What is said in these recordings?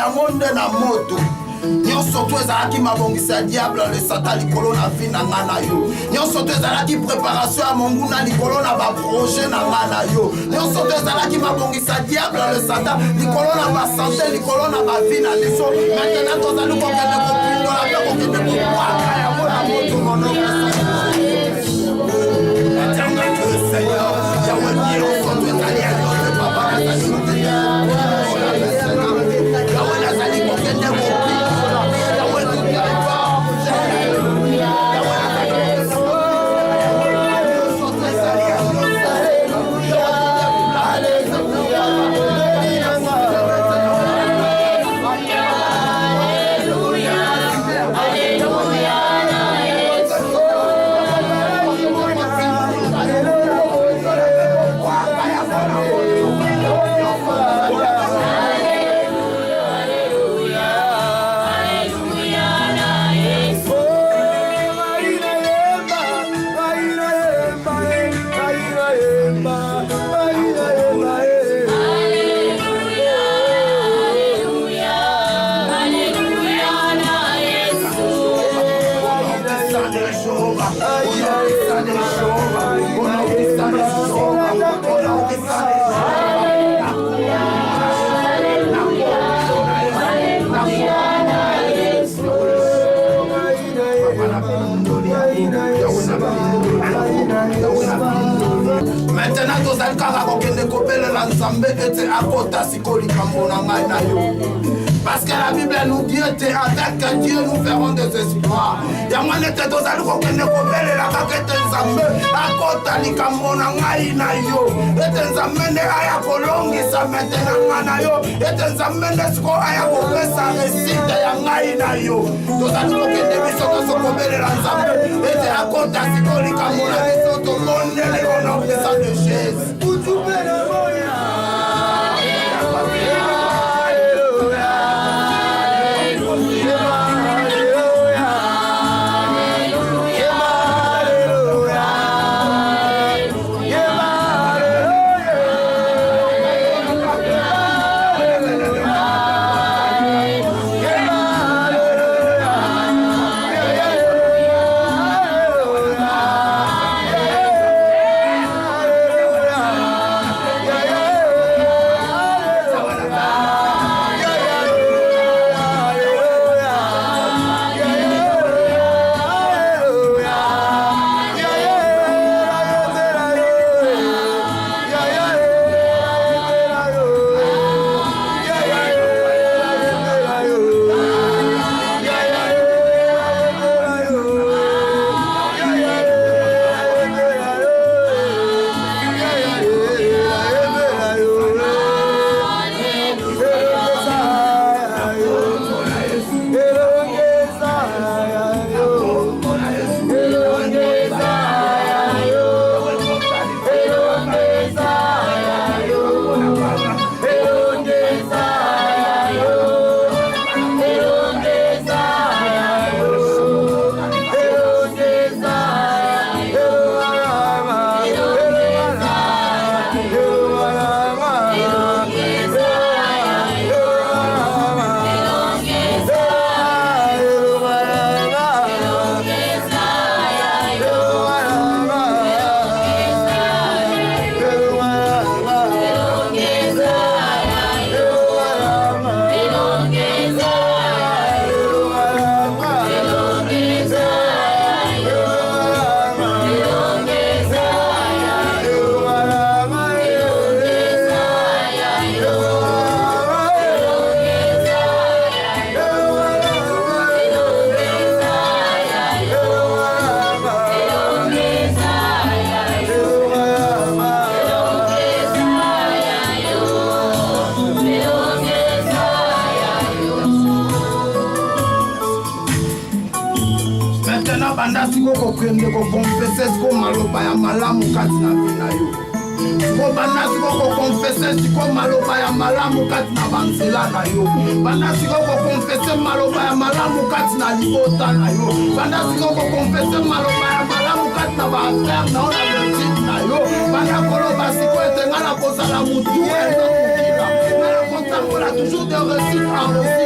ya monde na moto. Nyonso to ezalaki mabongisa diable le satan likolo na vie na nga na yo. Nyonso to ezalaki préparation ya monguna likolo na ba projet na nga na yo. Nyonso to ezalaki mabongisa diable le satan likolo na ba santé likolo na ba vie na biso. Maintenant tozali kokende kopindola pe kokende kopwaka yango na moto mono. Natanga que le Seigneur Yahweh nyonso to ezali ya nyonso papa nazali kokende. Yahweh nazali kokende kopindola. Maintenant tozali kaka kokende kobelela Nzambe ete akota sikoli likambo na ngai na yo. Parce que la Bible nous dit que avec Dieu nous ferons des espoirs. Yango nete tozali kokende kobelela kaka ete Nzambe akota likambo na ngai na yo. Ete Nzambe nde aya kolongisa mete na ngai na yo. Ete Nzambe nde siko aya kopesa resite ya ngai na yo. Tozali kokende biso tozo kobelela Nzambe ete akota sikoli likambo na biso tomondele ona pesa de Jésus. Kokende kokonfese siko maloba ya malamu kati na bina yo. Siko banda siko kokonfese siko maloba ya malamu kati na banzela na yo. Banda siko kokonfese maloba ya malamu kati na libota na yo. Banda siko kokonfese maloba ya malamu kati na baaffaire na ona boutique na yo. Banda koloba siko ete ngana kozala mutu ete mukila. Ngana kotangola toujours de réussite en réussite.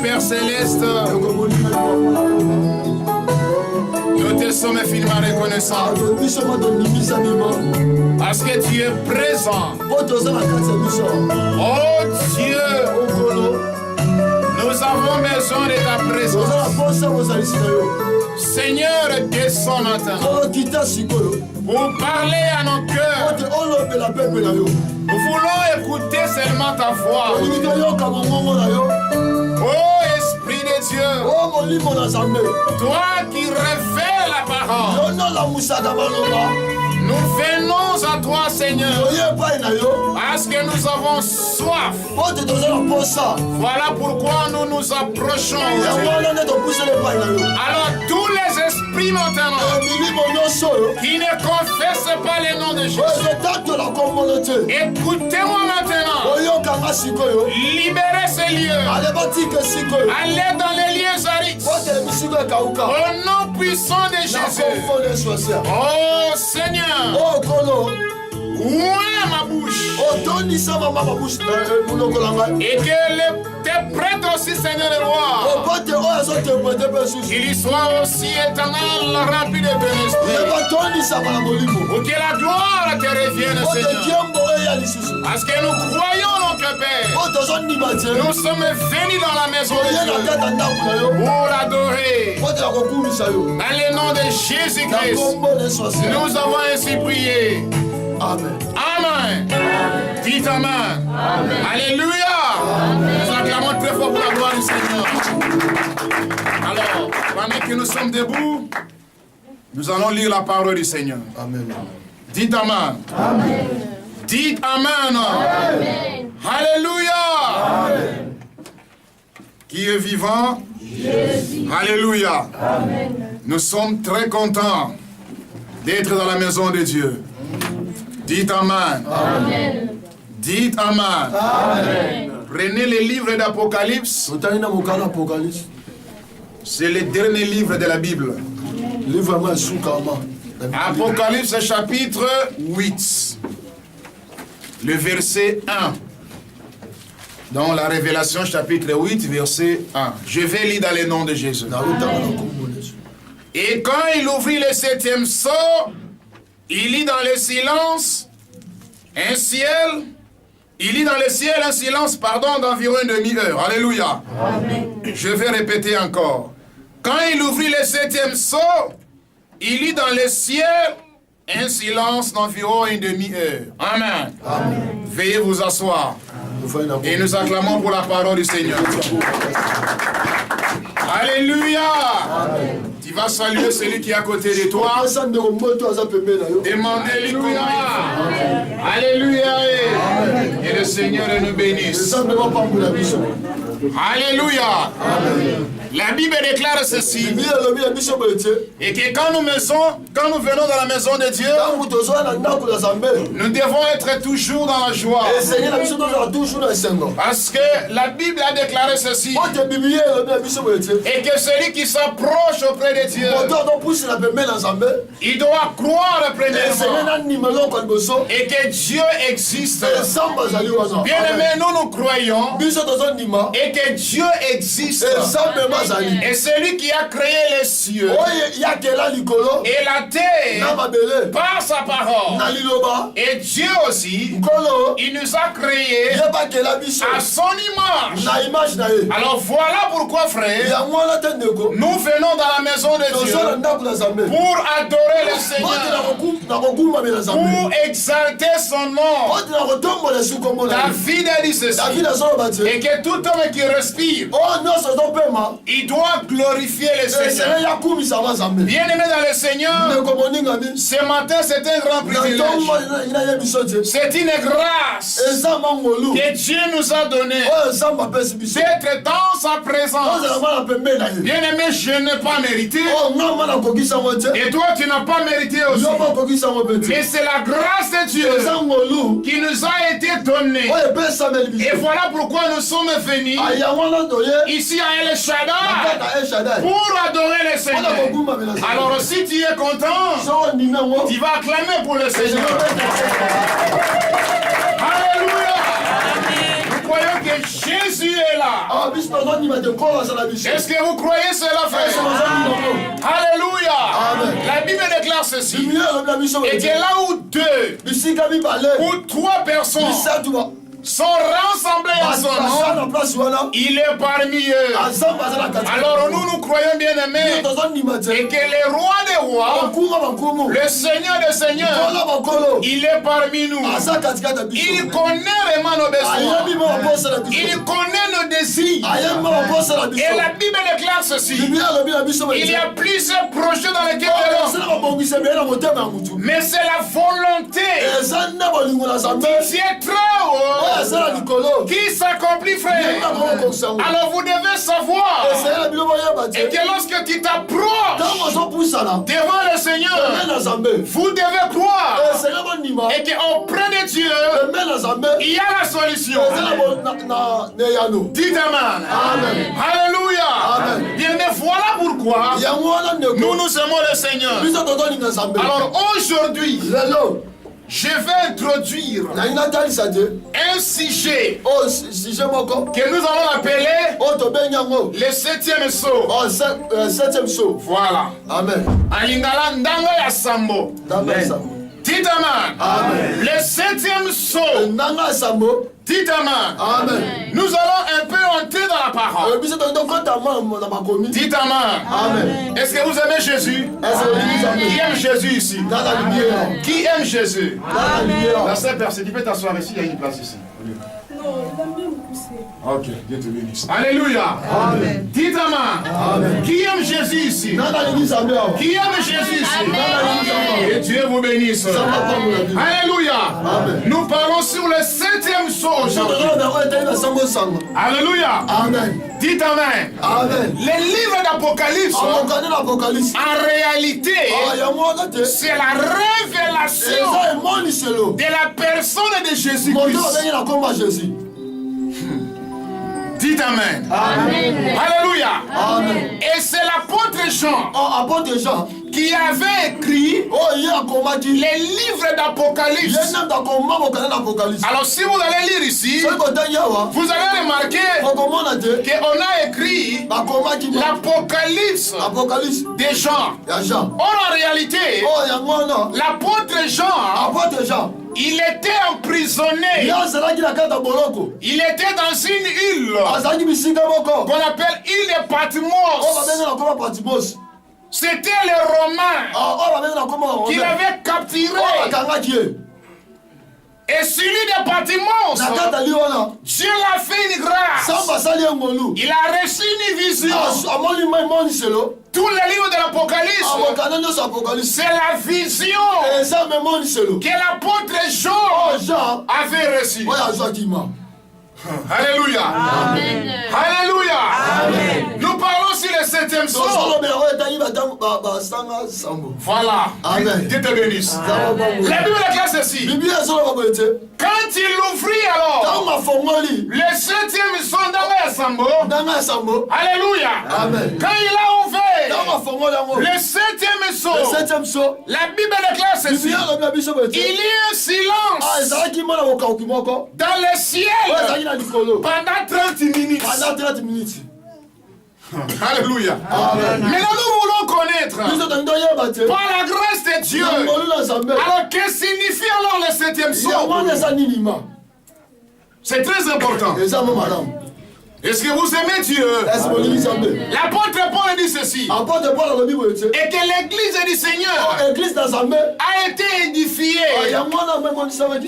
Père Céleste, nous te sommes infiniment reconnaissants parce que tu es présent. Oh Dieu, nous avons besoin de ta présence. Seigneur, descends maintenant pour parler à nos cœurs. Nous voulons écouter seulement ta voix. Oh Esprit de Dieu, toi qui révèles la parole, nous venons à toi, Seigneur, parce que nous avons soif. Voilà pourquoi nous nous approchons. Alors tous les esprits maintenant qui ne confessent pas le nom de Jésus, écoutez-moi maintenant. Libérez ces lieux. Allez dans les lieux arides. Au nom puissant de Jésus. Oh Seigneur. Ouvre ma bouche. Et que tes prêtres aussi, Seigneur le roi, qu'il soit aussi éternel, rempli de ton esprit. Pour que la gloire te revienne, Seigneur. Parce que nous croyons donc, Père, nous sommes venus dans la maison de Dieu pour l'adorer. Dans le nom de Jésus-Christ, nous avons ainsi prié. Amen. Amen. Dites Amen. Amen. Alléluia. Amen. Nous acclamons très fort pour la gloire du Seigneur. Alors, pendant que nous sommes debout, nous allons lire la parole du Seigneur. Amen. Dites Amen. Amen. Dites Amen. Amen. Alléluia. Amen. Qui est vivant? Jésus. Alléluia. Amen. Nous sommes très contents d'être dans la maison de Dieu. Dites Amen. Amen. Dites Amen. Amen. Prenez le livre d'Apocalypse. C'est le dernier livre de la Bible. Apocalypse chapitre 8. Le verset 1. Dans la Révélation chapitre 8, verset 1. Je vais lire dans le nom de Jésus. Et quand il ouvrit le 7e sceau, il lit dans le silence un ciel. Il lit dans le ciel un silence, d'environ une demi-heure. Alléluia. Amen. Je vais répéter encore. Quand il ouvrit le 7e sceau, il lit dans le ciel un silence d'environ une demi-heure. Amen. Amen. Veuillez vous asseoir. Et nous acclamons pour la parole du Seigneur. Alléluia. Amen. Tu vas saluer celui qui est à côté de toi. Demandez-lui comment. Alléluia. Et le Seigneur nous bénisse. Alléluia. Amen. La Bible déclare ceci. Et que quand nous venons dans la maison de Dieu, nous devons être toujours dans la joie. Parce que la Bible a déclaré ceci. Et que celui qui s'approche auprès de Dieu, il doit croire premièrement. Et que Dieu existe. Bien aimé, nous croyons. Et que Dieu existe. Et celui qui a créé les cieux et la terre par sa parole. Et Dieu aussi, il nous a créés à son image. Alors voilà pourquoi, frère, nous venons dans la maison de Dieu pour adorer le Seigneur, pour exalter son nom. David a dit ceci, et que tout homme qui respire, il doit glorifier le Seigneur. Bien-aimé dans le Seigneur, ce matin c'est un grand privilège. C'est une grâce que Dieu nous a donnée d'être dans sa présence. Bien-aimé, je n'ai pas mérité. Et toi, tu n'as pas mérité aussi. Mais c'est la grâce de Dieu qui nous a été donnée. Et voilà pourquoi nous sommes venus ici à El Shaddai pour adorer le Seigneur. Alors si tu es content, tu vas acclamer pour le Seigneur. Alléluia. Nous croyons que Jésus est là. Est-ce que vous croyez cela, frère? Alléluia. La Bible déclare ceci. Et que là où deux ou trois personnes sont rassemblés en son nom, il est parmi eux. Alors nous croyons, bien aimés, et que le roi des rois, le Seigneur des seigneurs, il est parmi nous. Il connaît vraiment nos besoins, il connaît nos désirs. Et la Bible déclare ceci. Il y a plusieurs projets dans lesquels mais c'est la volonté qui est très haut qui s'accomplit, frère. Alors vous devez savoir et que lorsque tu t'approches devant le Seigneur, vous devez croire et qu'auprès de Dieu il y a la solution. Dites Amen. Alléluia. Bien, voilà pourquoi nous aimons le Seigneur. Alors aujourd'hui, je vais introduire un sujet que nous allons appeler le septième saut. Voilà. Amen. Alingala ndanga ya sambo. Dites Amen. Le septième saut. Dites Amen. Nous allons un peu entrer dans la parole. Dites Amen. Est-ce que vous aimez Jésus? Qui aime Jésus ici? Qui aime Jésus? La seule personne, tu peux t'asseoir ici, il y a une place ici. Non, il a même poussé. Ok, Dieu te bénisse. Alléluia. Amen. Dites Amen. Qui aime Jésus ici? Qui aime Jésus ici? Et Dieu vous bénisse. Alléluia. Nous parlons sur le septième saut aujourd'hui. Alléluia. Amen. Dites Amen. Amen. Le livre d'Apocalypse, en réalité, c'est la révélation de la personne de Jésus-Christ. Dites Amen. Amen. Alléluia. Amen. Et c'est l'apôtre Jean qui avait écrit les livres d'Apocalypse. Alors si vous allez lire ici, vous allez remarquer qu'on a écrit l'Apocalypse de Jean. Or en réalité, l'apôtre Jean, il était emprisonné. Il était dans une île qu'on appelle île de Patmos. C'était les Romains qui l'avaient capturé. Et celui de Patmos, Dieu l'a fait une grâce. Il a reçu une vision. Tous les livres de l'Apocalypse, c'est la vision que l'apôtre Jean avait reçue. Alléluia. Amen. Alléluia. Amen. Nous parlons sur le septième saut. Voilà. Amen. Dieu te bénisse. La Bible déclare ceci. Quand il ouvrit alors le septième saut dans la Sambo. Alléluia. Amen. Quand il a ouvert le septième saut, la Bible déclare ceci. Il y a un silence dans le ciel pendant 30 minutes. Alléluia. Maintenant, nous voulons connaître, par la grâce de Dieu, alors que signifie alors le 7e psaume? C'est très important. Est-ce que vous aimez Dieu? L'apôtre Paul dit ceci. Et que l'église du Seigneur a été édifiée sur le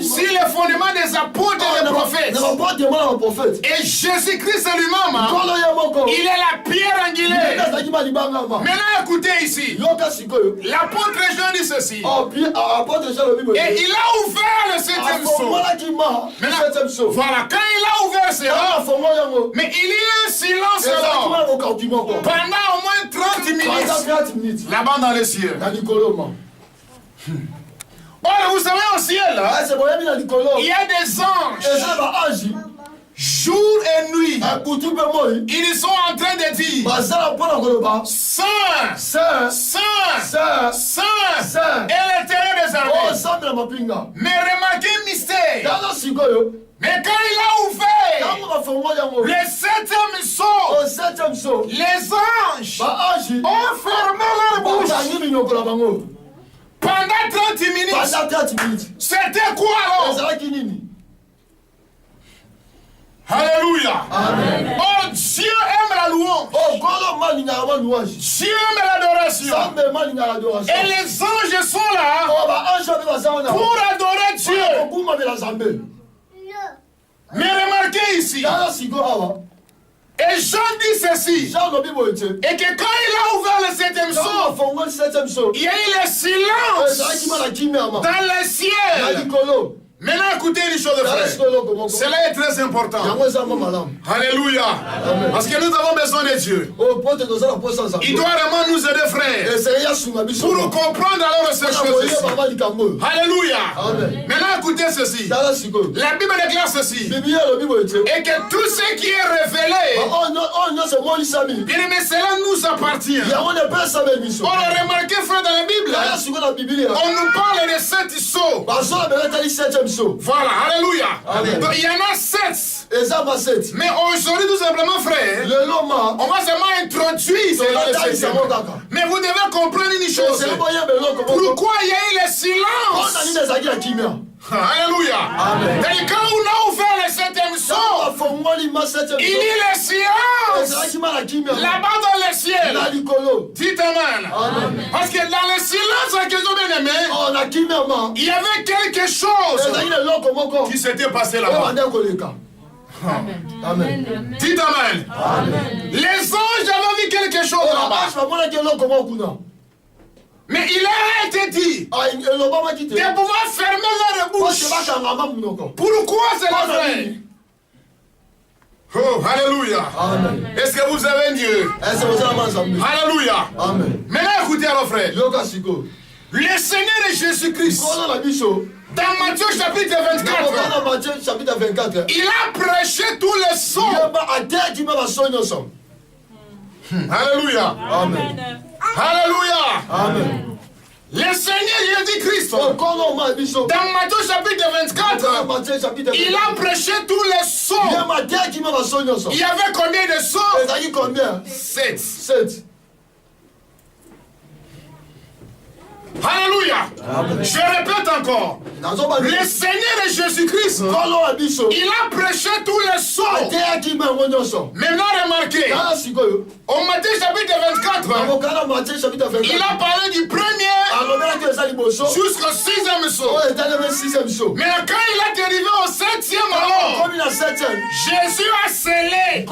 fondement des apôtres et des prophètes. Et Jésus-Christ lui-même, il est la pierre angulaire. Maintenant écoutez ici. L'apôtre Jean dit ceci. Et il a ouvert le 7e psaume. Voilà, quand il a ouvert cela, mais il y a un silence alors, pendant au moins 30 minutes, là-bas dans les cieux. Oh, vous savez au ciel, il y a des anges, jour et nuit. Ils sont en train de dire Saint, Saint, Saint, Saint, et l'Éternel des armées. Mais remarquez le mystère. Mais quand il a ouvert le 7e psaume, les anges ont fermé leur bouche pendant 30 minutes. C'était quoi alors? Alléluia. Amen. Oh, Dieu aime la louange. Dieu aime l'adoration. Et les anges sont là pour adorer Dieu. Mais remarquez ici, et Jean dit ceci, et que quand il a ouvert le 7e psaume, il y a eu le silence dans le ciel. Maintenant écoutez les choses de frère. Cela est très important. Alléluia. Parce que nous avons besoin de Dieu. Il doit vraiment nous aider frère, pour comprendre alors ces choses. Alléluia. Maintenant écoutez ceci. La Bible déclare ceci. Et que tout ce qui est révélé, mais cela nous appartient. On a remarqué frère dans la Bible, on nous parle de 7 sceaux. Voilà, alléluia. Donc il y en a 7. Mais aujourd'hui, tout simplement, frère, on va seulement introduire ces 7. Mais vous devez comprendre une chose. Pourquoi il y a eu le silence? Alléluia. Et quand on a ouvert le 7e psaume, il y a le silence là-bas dans le ciel. Dites amen. Parce que dans le silence qu'ils ont bien aimé, il y avait quelque chose qui s'était passé là-bas. Amen. Dites amen. Les anges avaient vu quelque chose là-bas. Mais il a été dit de pouvoir fermer leur bouche. Pourquoi c'est la frère? Oh, alléluia. Est-ce que vous avez un Dieu? Alléluia. Maintenant écoutez alors frère. Le Seigneur est Jésus-Christ. Dans Matthieu chapitre 24, il a prêché tous les sons. Alléluia. Amen. Alléluia. Amen. Le Seigneur Jésus-Christ, dans Matthieu chapitre 24, il a prêché tous les sons. Il y avait combien de sons? 7. Alléluia. Je répète encore. Le Seigneur Jésus-Christ, il a prêché tous les sons. Maintenant remarquez, au Matthieu chapitre 24, il a parlé du premier jusqu'au 6e saut. Mais quand il est arrivé au 7e alors, Jésus a scellé.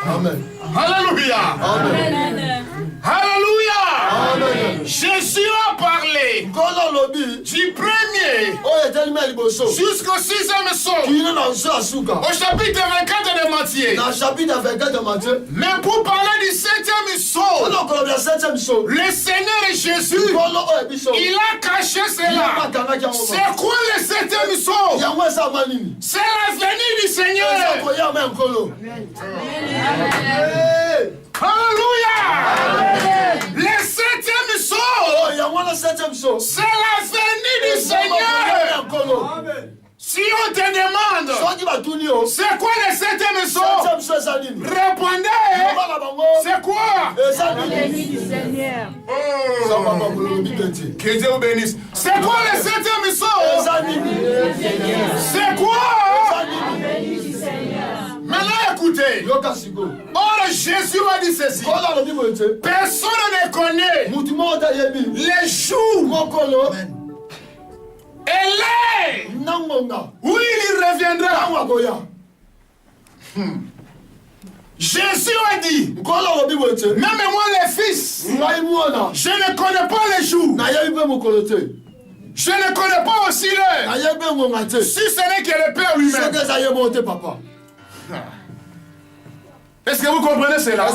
Amen. Alléluia. Amen. Alléluia. Jésus a parlé du premier jusqu'au 6e saut. Au chapitre 24 de Matthieu. Mais pour parler du 7e saut, le Seigneur Jésus, il a caché cela. C'est quoi le 7e saut? C'est la venue du Seigneur. Alléluia. Le 7e saut, c'est la venue du Seigneur. Si on te demande c'est quoi le 7e sceau, répondez, c'est quoi? Béni du Seigneur. Que Dieu vous bénisse. C'est quoi le 7e sceau? C'est quoi? Maintenant écoutez. Or Jésus a dit ceci. Personne ne connaît les jours et l'heure où il reviendra. Jésus a dit, même moi les fils, je ne connais pas les jours. Je ne connais pas aussi l'heure. Si ce n'est que le Père lui-même. Est-ce que vous comprenez cela?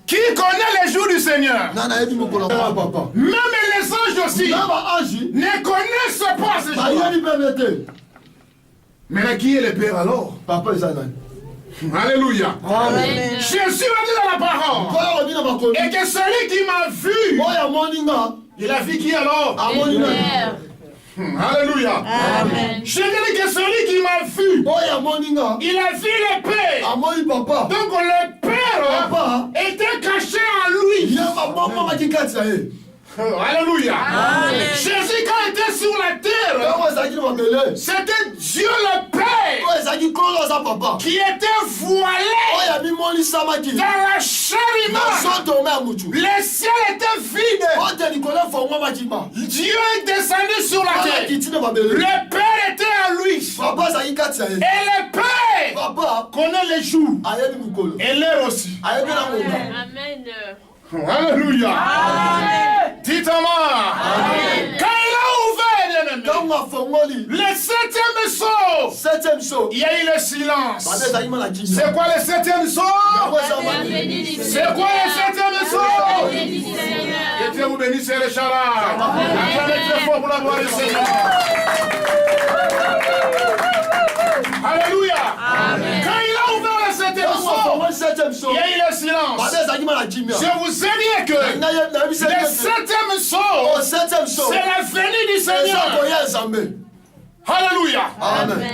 Qui connaît les jours du Seigneur? Même les anges aussi ne connaissent pas ces jours. Mais qui est le Père alors? Alléluia. Amen. Jésus a dit dans la parole et que celui qui m'a vu, il a vu qui alors? Alléluia. Amen. Je dis que celui qui m'a vu, il a vu le Père. Donc le Père était caché en lui. Alléluia. Amen. Jésus quand il était sur la terre, c'était Dieu le Père qui était voilé dans la chair humaine. Le ciel était vide. Dieu est descendu sur la terre. Le Père était en lui. Et le Père connaît les jours et l'heure aussi. Amen. Alléluia. Dites-moi. Quand il a ouvert le 7e sceau, il y a eu le silence. C'est quoi le 7e sceau? C'est quoi le 7e sceau? Que Dieu vous bénisse les charades. Acclamez très fort pour la gloire du Seigneur. Alléluia. Quand il a ouvert le 7e sceau, il y a eu le silence. Je vous ai dit que le 7e sceau, c'est la venue du Seigneur. Alléluia.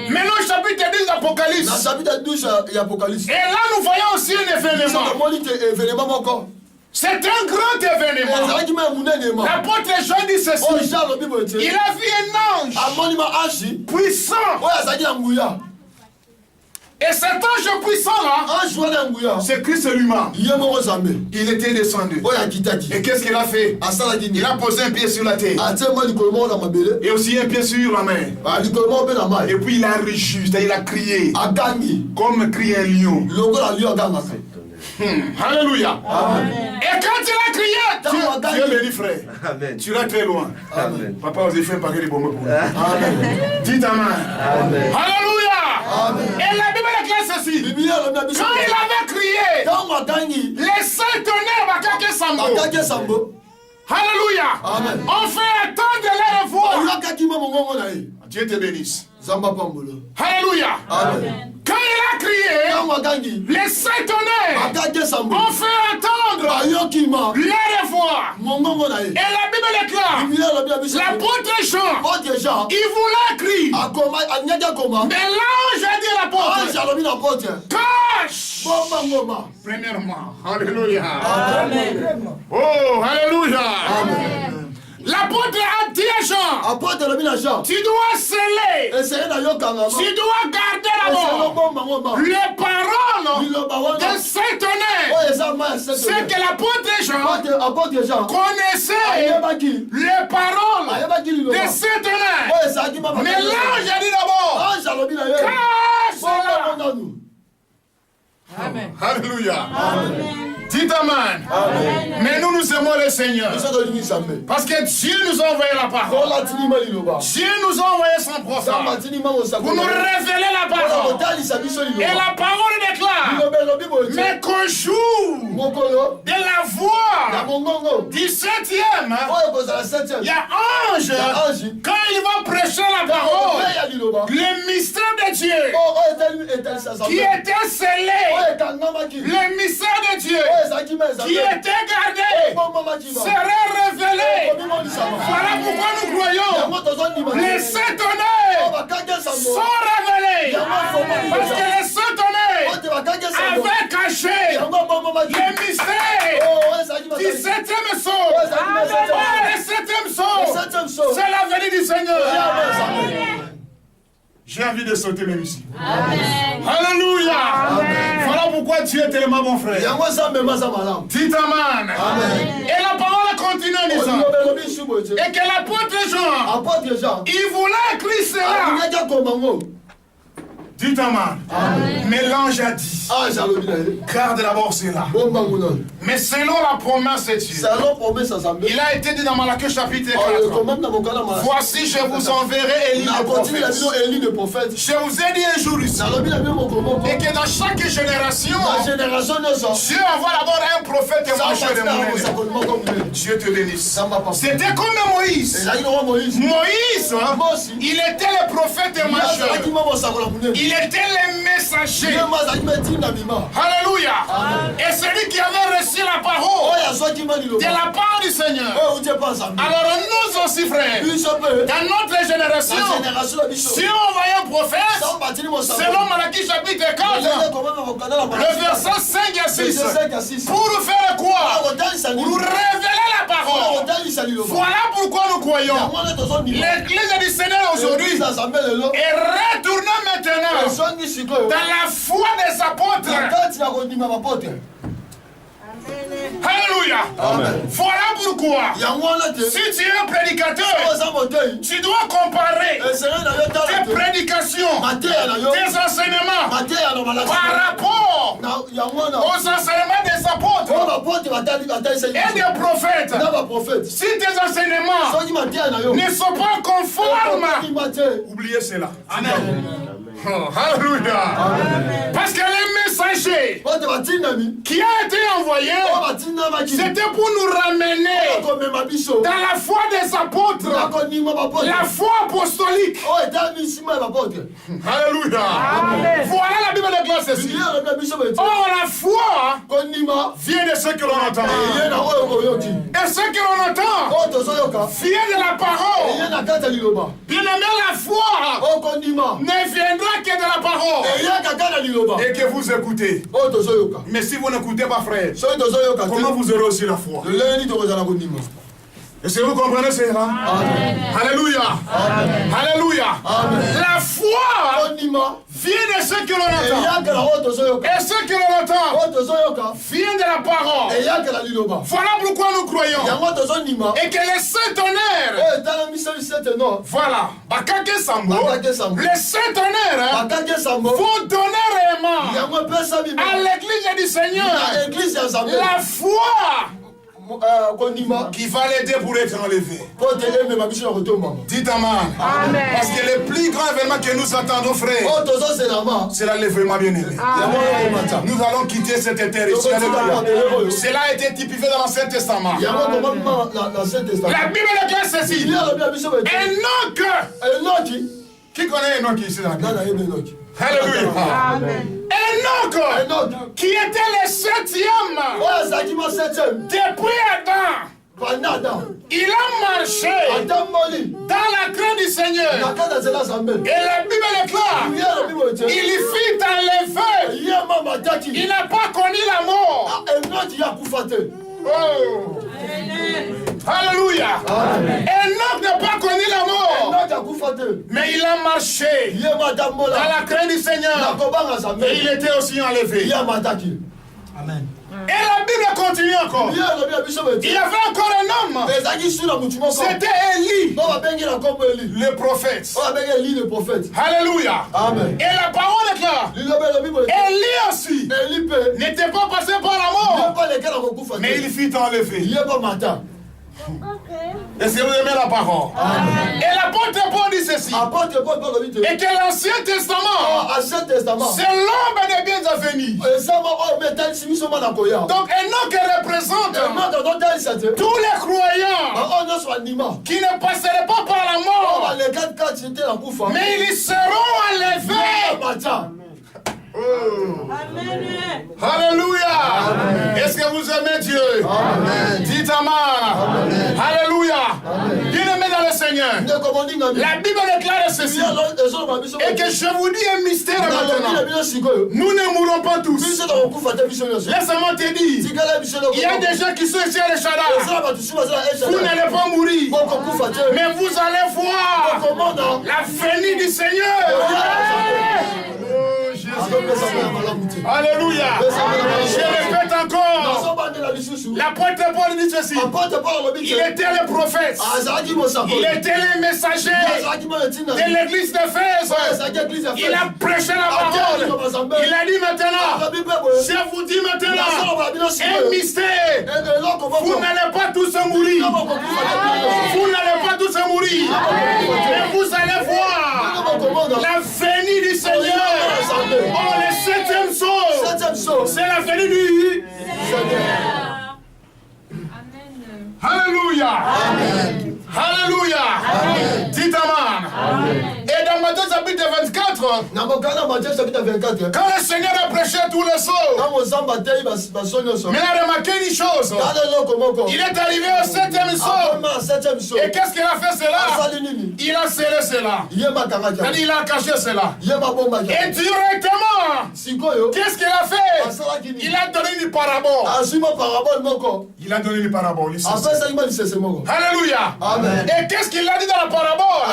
Maintenant, chapitre 10 d'Apocalypse. Et là, nous voyons aussi un événement. C'est un grand événement. L'apôtre Jean dit ceci. Il a vu un ange puissant. Et cet ange puissant là, c'est Christ lui-même. Il était descendu. Et qu'est-ce qu'il a fait? Il a posé un pied sur la terre. Et aussi un pied sur la main. Et puis il a rugi, il a crié. Comme crie un lion. Alléluia. Et quand il a crié, tu es béni frère. Amen. Tu es très loin. Amen. Papa vous a fait un paquet de bombes pour nous. Dites amen. Alléluia. Et la Bible déclare ceci. Quand il avait crié, les saints tonnerres Bakake Sambo. Alléluia. Amen. On fait attendre leur voix. Dieu te bénisse. Alléluia. Amen. Quand il a crié, les saints tonnerres ont fait entendre leur voix. Et la Bible déclare, l'apôtre Jean, il voulait crier. Mais l'ange a dit à l'apôtre, cache. Premièrement, alléluia. Amen. Oh, alléluia. Amen. L'apôtre a dit à Jean, tu dois sceller, tu dois garder d'abord les paroles de Saint-Tonnerre. C'est que l'apôtre Jean connaissait les paroles de Saint-Tonnerre. Mais l'ange a dit d'abord, cache-la. Amen. Alléluia. Amen. Dites amen. Amen. Mais nous aimons le Seigneur. Parce que Dieu nous a envoyé la parole. Dieu nous a envoyé son prophète pour nous révéler la parole. Et la parole déclare, mais qu'au jour de la voix du 7e, il y a ange, quand il va prêcher la parole, le mystère de Dieu qui était scellé, le mystère de Dieu qui était gardé serait révélé. Voilà pourquoi nous croyons. Les 7 tonnerres sont révélés. Parce que les 7 tonnerres avaient caché les mystères du 7e saut. Le 7e saut, c'est la venue du Seigneur. J'ai envie de sauter même ici. Alléluia. Voilà pourquoi Dieu est tellement mon frère. Dites amen. Et la parole continue en disant. Et que l'apôtre Jean, il voulait écrire cela. Dites amen. Mais l'ange a dit. Garde d'abord cela. Mais selon la promesse de Dieu, il a été dit dans Malachie chapitre 4. Voici, je vous enverrai Élie le prophète. Je vous ai dit un jour ici. Et que dans chaque génération, Dieu envoie d'abord un prophète et moi Dieu te bénisse. C'était comme Moïse. Moïse, il était le prophète et majeur. Il était le messager. Alléluia. Et celui qui avait reçu la parole de la part du Seigneur. Alors nous aussi, frères, dans notre génération, si on voyait un prophète, selon Malachie chapitre 4, le verset 5 et 6, pour nous faire quoi? Pour nous révéler la parole. Voilà pourquoi nous croyons. L'église du Seigneur aujourd'hui est retournée maintenant dans la foi des apôtres. Alléluia. Voilà pourquoi, si tu es un prédicateur, tu dois comparer tes prédications, tes enseignements par rapport aux enseignements des apôtres et des prophètes. Si tes enseignements ne sont pas conformes, oubliez cela. Amen. Oh, alléluia. Parce que les messagers qui a été envoyé, c'était pour nous ramener dans la foi des apôtres, la foi apostolique. Alléluia. Voilà la Bible de classe ici. Or la foi vient de ce que l'on entend. Et ce que l'on entend vient de la parole. Bien aimé, la foi ne viendra que de la parole et que vous écoutez. Mais si vous n'écoutez pas, frère, comment vous aurez aussi la foi? Est-ce que vous comprenez cela? Alléluia. Alléluia. La foi vient de ce que l'on entend. Et ce que l'on entend vient de la parole. Voilà pourquoi nous croyons. Et que les 7 tonnerres, voilà, les 7 tonnerres vont donner réellement à l'église du Seigneur la foi qui va l'aider pour être enlevé. Dites amen. Parce que le plus grand événement que nous attendons, frère, c'est l'enlèvement bien-aimé. Nous allons quitter cette terre ici. Cela a été typifié dans l'Ancien Testament. La Bible déclare ceci. Enoch. Qui connaît Enoch ici? Alléluia. Enoch, qui était le 7e depuis Adam, il a marché dans la crainte du Seigneur. Et la Bible déclare, il fut enlevé. Il n'a pas connu la mort. Oh. Alléluia. Enoch n'a pas connu la mort, mais il a marché dans la crainte du Seigneur. Et il était aussi enlevé. Amen. Et la Bible continue encore. Il y avait encore un homme. C'était Élie, le prophète. Alléluia. Amen. Et la parole est là. Élie aussi n'était pas passé par la mort, mais il fut enlevé. Est-ce que vous aimez la parole? Amen. Et l'apôtre Paul dit ceci. Et que l'Ancien Testament, c'est l'homme des biens à venir. Donc Enoch représente tous les croyants qui ne passeraient pas par la mort, mais ils seront enlevés. Oh. Alléluia. Est-ce que vous vous aimez Dieu? Amen. Dites Amen. Alléluia. Bien-aimés dans le Seigneur, la Bible déclare ceci. Et que je vous dis un mystère maintenant. Nous ne mourrons pas tous. Laisse-moi te dire, il y a des gens qui sont ici à l'Eshadar. Vous n'allez pas mourir, mais vous allez voir la venue du Seigneur. Oh, Jésus. Alléluia. Je répète encore. L'apôtre Paul dit ceci. Il était le prophète. Il était le messager de l'église d'Éphèse. Il a prêché la parole. Il a dit maintenant, je vous dis maintenant, un mystère. Vous n'allez pas tous mourir. Vous n'allez pas tous mourir. Mais vous allez voir la venue du Seigneur. Oh, le septième saut. C'est la venue du Seigneur. Alléluia. Amen. Alléluia. Dites Amen. Et dans Matthieu chapitre 24, quand le Seigneur a prêché tous les sauts, mais il a remarqué une chose. Il est arrivé au septième saut. Et qu'est-ce qu'il a fait cela? Il a scellé cela. Il a caché cela. Et directement, qu'est-ce qu'il a fait? Il a donné une parabole. Il a donné une parabole ici. Alléluia. Amen. Et qu'est-ce qu'il a dit dans la parabole?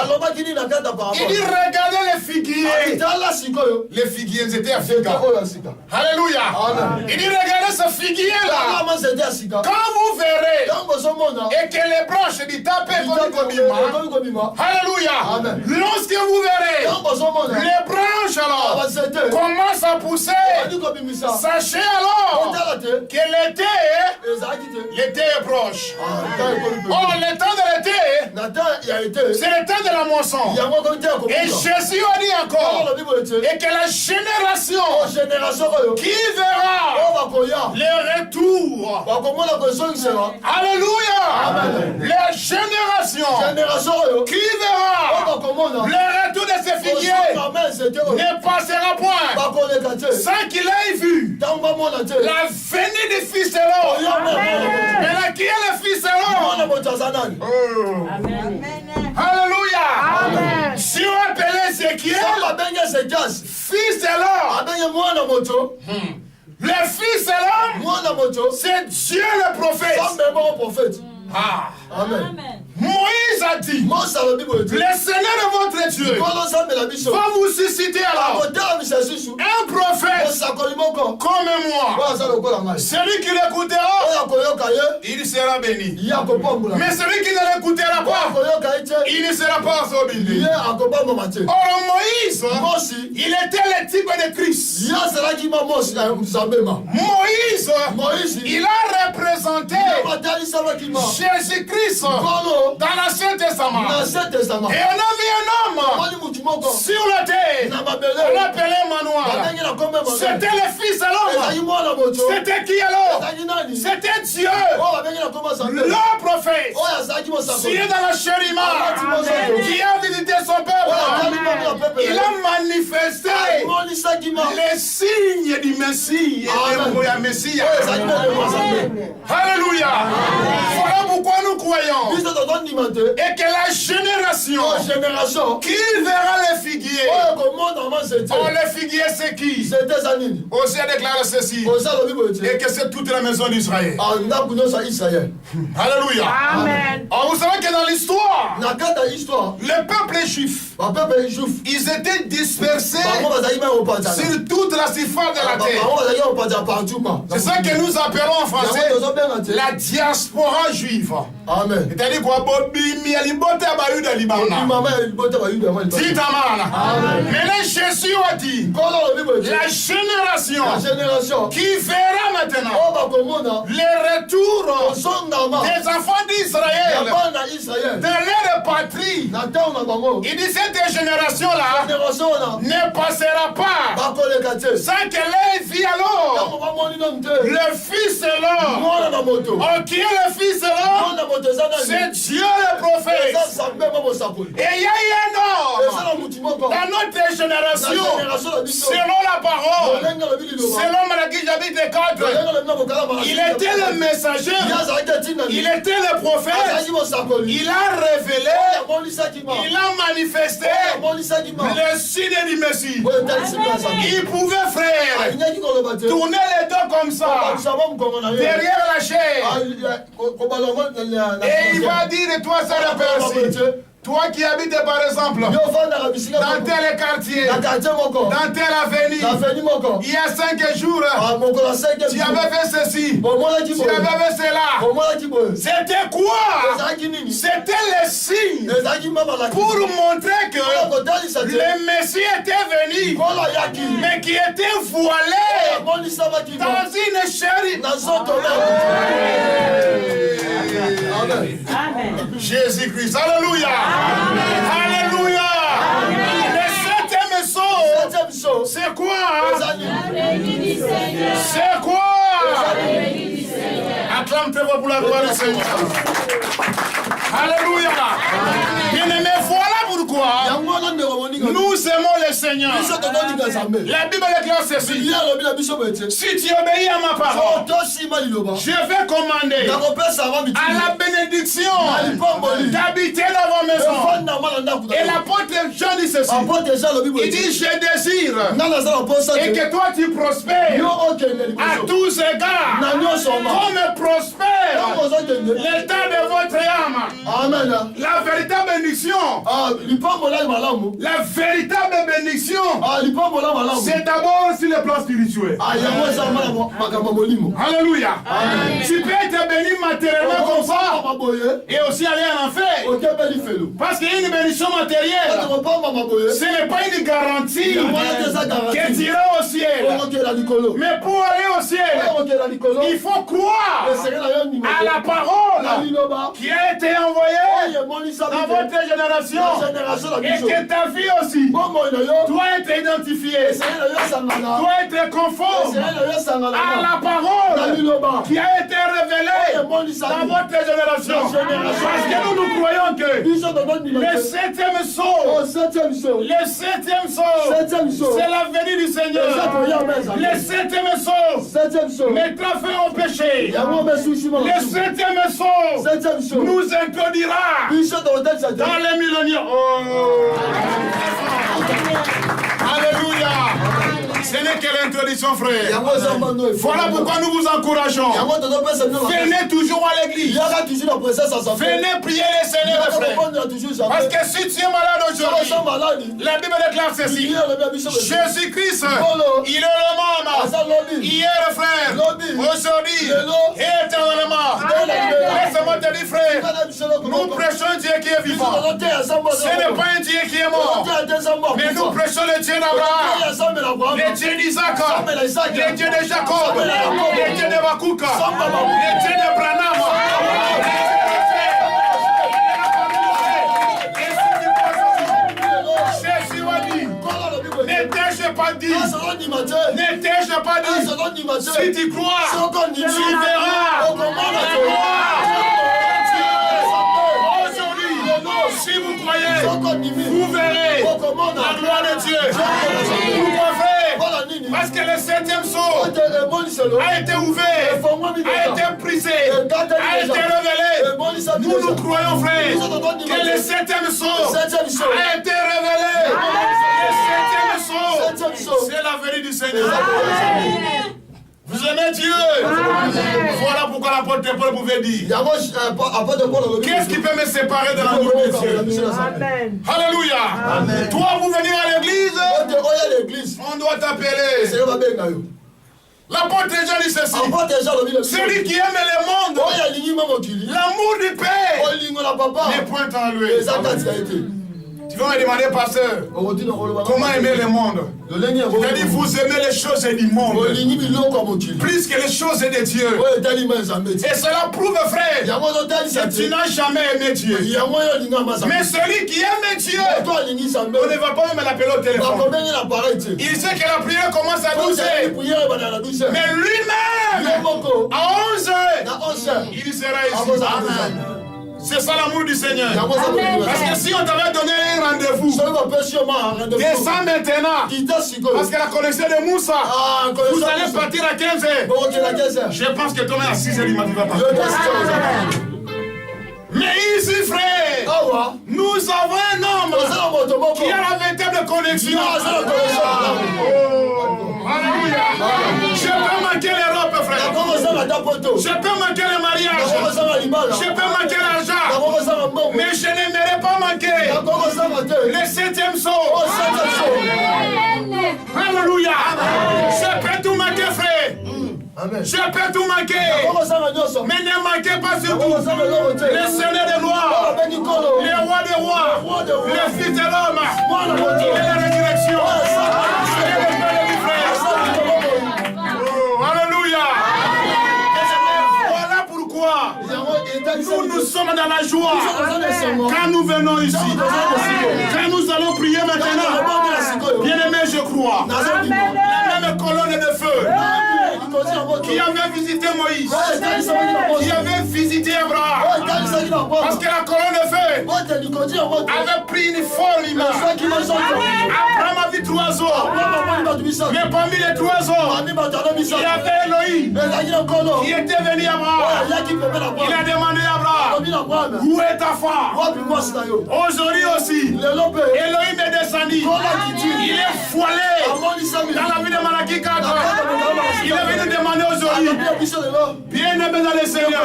Il dit regardez les figuiers. Les figuiers étaient africains. Alléluia. Amen. Il dit regardez ce figuier là. Quand vous verrez et que les branches du tapé alléluia. Amen. Lorsque vous verrez les branches alors commencent à pousser, sachez alors que l'été est proche. Oh, le temps de l'été, c'est le temps de la moisson. Et Jésus a dit encore, et que la génération qui verra le retour, alléluia, la génération qui verra le retour de ces figuiers ne passera point sans qu'il ait vu la venue du Fils de l'homme. Mais là, qui est le Fils de l'homme? Amen. Alléluia. Amen. Si on appelait Ézéchiel fils de l'homme, le Fils de l'homme, c'est Dieu le prophète. Ah. Amen. Moïse a dit, le Seigneur votre Dieu va vous susciter alors un prophète comme moi. Celui qui l'écoutera, il sera béni. Mais celui qui ne l'écoutera pas, il ne sera pas béni. Or Moïse, il était le type de Christ. Moïse, il a représenté Jésus-Christ dans l'Ancien Testament. Et on a vu un homme sur la terre. On l'appelait Manoir. C'était le Fils de l'homme. C'était qui alors? C'était Dieu. Le prophète. Dieu dans la chérima qui a visité son peuple. Il a manifesté les signes du Messie. Alléluia. Voilà pourquoi nous croyons. Et que la génération qui verra les figuiers. Oh, les figuiers c'est qui? Osée a déclaré ceci. Et que c'est toute la maison d'Israël. Alléluia. Amen. Alors vous savez que dans l'histoire, le peuple juif, ils étaient dispersés sur toute la surface de la terre. C'est ça que nous appelons en français la diaspora juive. Amen. C'est-à-dire quoi? Dites Amen. Maintenant Jésus a dit, la génération qui verra maintenant le retour des enfants d'Israël de leur patrie. Il dit cette génération-là ne passera pas sans que l'œil vit alors le Fils de l'homme. Oh, qui est le Fils de l'homme? C'est Dieu le prophète. Et il y a un homme dans notre génération, selon la parole, selon Malachie chapitre 4, Il était le messager. Il était le prophète. Il a révélé. Il a manifesté le signe du Messie. Il pouvait, frère, tourner les dos comme ça, derrière la chair. Et il va dire, toi, ça la personne. Toi qui habites par exemple dans tel quartier, dans telle avenue, il y a 5 jours, tu avais fait ceci, tu avais fait cela. C'était quoi? C'était le signe pour montrer que le Messie était venu, mais qui était voilé dans une chair. Jésus-Christ, alléluia. Alléluia. Le 7e saut, c'est quoi? C'est quoi? Acclame-toi pour la gloire du Seigneur. Alléluia. Bien-aimé, voilà pourquoi nous aimons le Seigneur. La Bible déclare ceci. Si tu obéis à ma parole, je vais commander à la bénédiction d'habiter dans vos maisons. Et l'apôtre Jean dit ceci. Il dit, je désire et que toi tu prospères à tous égards comme prospère l'état de votre âme. Amen. La véritable bénédiction, la véritable bénédiction, c'est d'abord sur le plan spirituel. Alléluia. Tu peux être béni matériellement comme ça et aussi aller en enfer. Parce qu'il y a une bénédiction matérielle, ce n'est pas une garantie que tu iras au ciel. Mais pour aller au ciel, il faut croire à la parole qui a été envoyée dans votre génération et que ta vie aussi doit être identifiée, doit être conforme à la parole qui a été révélée dans votre génération. Parce que nous croyons que le 7e saut, c'est la venue du Seigneur. Le 7e saut mettra fin au péché. Le 7e saut nous introduira dans les millénaires. Oh. Alléluia. Ce n'est que l'introduction, frère. Voilà pourquoi nous vous encourageons. Venez toujours à l'église. Venez prier le Seigneur, frère. Parce que si tu es malade aujourd'hui, la Bible déclare ceci. Jésus-Christ, il est le même. Hier, frère, aujourd'hui, et éternellement. Laisse-moi te dire, frère, nous prêchons un Dieu qui est vivant. Ce n'est pas un Dieu qui est mort. Mais nous prêchons le Dieu d'Abraham, le Dieu d'Isaac, le Dieu de Jacob, le Dieu de Bakouka, le Dieu de Branham. Jésus a dit, n'étais-je pas dit, n'étais-je pas dit, si tu crois, tu verras la gloire. Si vous croyez, vous verrez la gloire de Dieu. Pourquoi faire? Parce que le 7e saut a été ouvert, a été brisé, a été révélé. Nous croyons, frère, que le 7e saut a été révélé. Le 7e saut, c'est la vérité du Seigneur. Vous aimez Dieu. Voilà pourquoi l'apôtre Paul pouvait dire, qu'est-ce qui peut me séparer de l'amour de Dieu? Amen. Alléluia. Amen. Toi, vous venir à l'église, on doit t'appeler. L'apôtre Jean dit ceci. Celui qui aime le monde, l'amour du Père n'est point en lui. Tu vas me demander, pasteur, comment aimer le monde? C'est-à-dire, vous aimez les choses du monde plus que les choses de Dieu. Et cela prouve, frère, que tu n'as jamais aimé Dieu. Mais celui qui aime Dieu, on ne va pas même l'appeler au téléphone. Il sait que la prière commence à 12 heures. Mais lui-même, à 11 heures, il sera ici. C'est ça l'amour du Seigneur. Parce que si on t'avait donné un rendez-vous, descends maintenant. Parce que la connexion de Moussa, vous allez partir à 15h. Je pense que demain à 6h du matin, tu vas partir. Mais ici, frère, nous avons un homme qui a la véritable connexion. Alléluia. Je peux manquer l'Europe, frère. Je peux manquer le mariage. Je peux manquer l'argent. Mais je n'aimerais pas manquer le 7e saut. Alléluia. Je peux tout manquer, frère. Je peux tout manquer. Mais ne manquez pas surtout le Seigneur des Noirs, le roi des rois, le Fils de l'homme, et la résurrection. Alléluia. Voilà pourquoi nous sommes dans la joie quand nous venons ici. Quand nous allons prier maintenant, bien aimé, je crois, la même colonne de feu qui avait visité Moïse, qui avait visité Abraham, parce que la colonne de feu avait pris une forme immense. Abraham a vu 3 oiseaux, mais parmi les 3 oiseaux, il y avait Elohim qui était venu à Abraham. Il a demandé à Abraham, où est ta femme? Aujourd'hui aussi, Elohim est descendu. Il est foilé dans la vie de Malachie 4. Il est venu demander aujourd'hui, bien-aimé dans le Seigneur,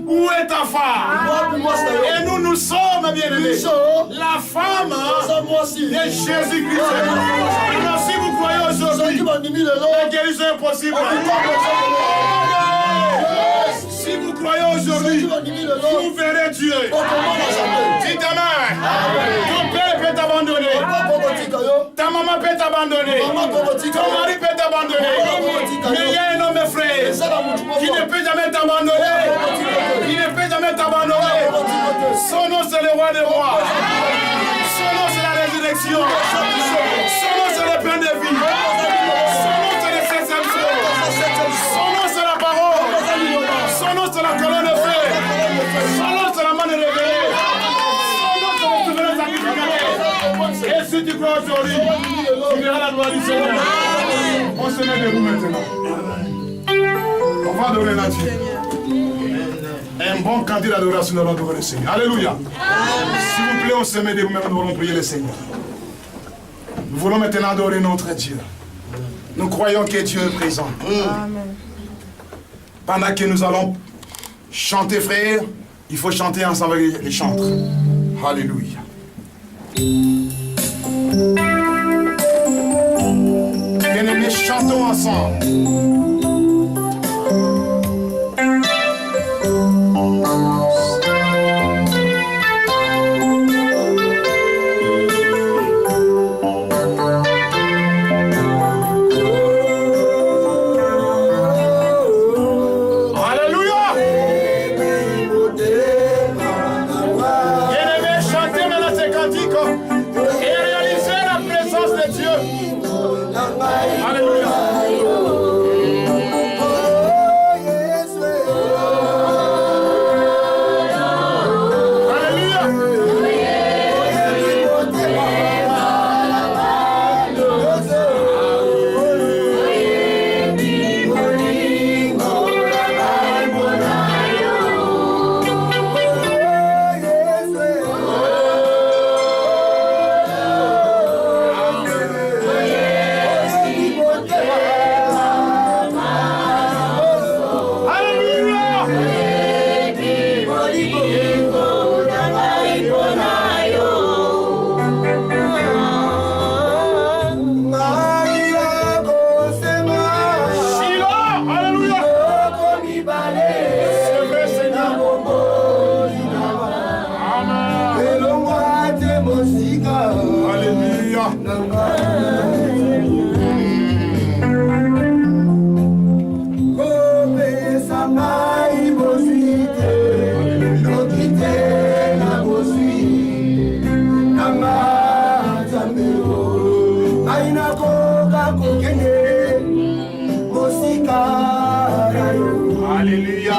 où est ta femme? Et nous sommes bien-aimés, la femme de Jésus-Christ. Alors si vous croyez aujourd'hui, la guérison est possible. Si vous croyez aujourd'hui, vous verrez Dieu. Dis ta main. Ton père peut t'abandonner. Ta maman peut t'abandonner. Ton mari peut t'abandonner. Mais il y a un homme frère qui ne peut jamais t'abandonner. Qui ne peut jamais t'abandonner. Son nom c'est le roi des rois. Son nom c'est la résurrection. Son nom c'est le pain de vie. Son nom c'est le 7e jour. Son nom c'est la parole. Son nom c'est la colonne de feu. Son nom c'est la main de réveiller. Son nom c'est le souverain sacrificateur. Et si tu crois aujourd'hui, tu verras la gloire du Seigneur. On se met debout maintenant. On va adorer la Dieu. Un bon candidat d'adoration, nous allons adorer le Seigneur. Alléluia. S'il vous plaît, on se met debout maintenant, nous allons prier le Seigneur. Nous voulons maintenant adorer notre Dieu. Nous croyons que Dieu est présent. Amen. Pendant que nous allons chanter, frère, il faut chanter ensemble avec les chantres. Alléluia. Bien-aimés, chantons ensemble. Alléluia.